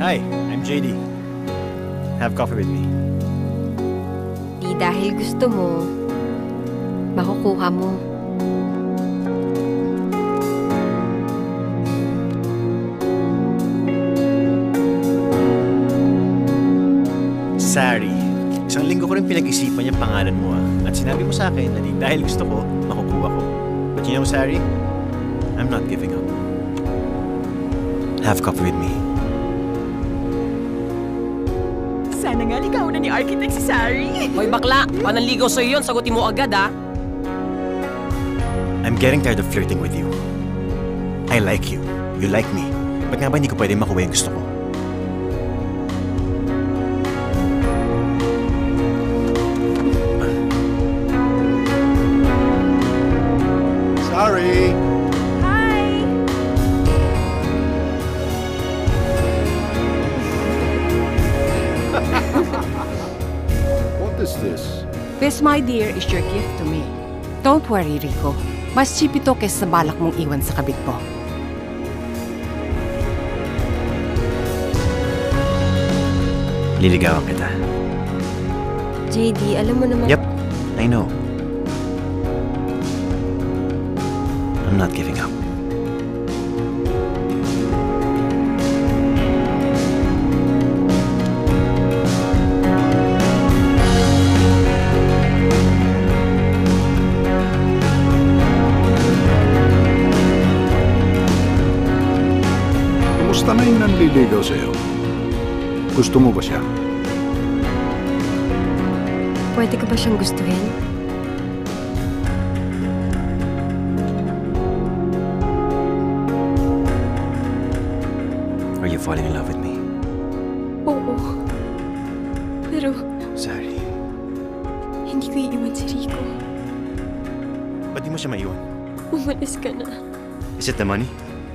Hi, I'm JD. Have coffee with me. Di dahil gusto mo, makukuha mo. Sari, isang linggo ko rin pinag-isipan yung pangalan mo At sinabi mo sa akin na di dahil gusto ko, makukuha ko. But you know, Sari, I'm not giving up. Have coffee with me. Sana nga ligawan na ni Architect si Sari. Hoy bakla, pananligaw sa'yo yun, sagutin mo agad I'm getting tired of flirting with you. I like you. You like me. Ba't nga ba hindi ko pwede makuha yung gusto ko? Sorry. Hi! What is this? This, my dear, is your gift to me. Don't worry, Rico. Mas cheap ito kaysa balak mong iwan sa kabit mo. Liligawan kita. JD, alam mo naman... Yep, I know. I'm not giving up. Kumusta na yung nanliligaw sa'yo? Gusto mo ba siya? Pwede ka ba siyang gustuhin? Are you falling in love with me? Oo. Pero Sari, hindi ko iiwan si Rico. ba't di mo siya maiwan? Umalis ka na. Is it the money?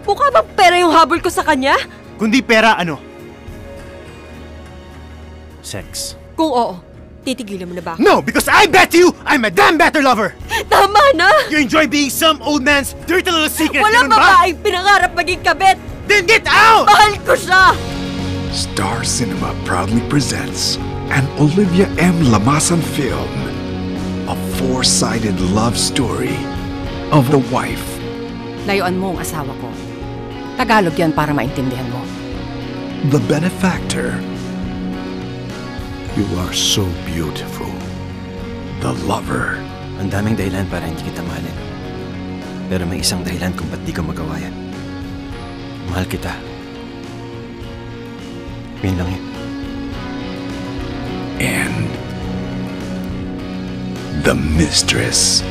Mukha bang pera yung habol ko sa kanya? Kundi pera, ano? Sex. Kung oo, titigilan mo na ba? No, because I bet you I'm a damn better lover! Tama na! You enjoy being some old man's dirty little secret, Walang ganun ba? babaeng pinangarap maging kabit! Then get out! Mahal ko siya! Star Cinema proudly presents an Olivia M. Lamasan film, a four-sided love story of a wife. Layuan mo ang asawa ko. Tagalog yan para maintindihan mo. The benefactor. You are so beautiful. The lover. Ang daming dahilan para hindi kita mahalin. Pero may isang dahilan kung ba't di ko magawa yan. Mahal kita. Yun lang yun. And the mistress.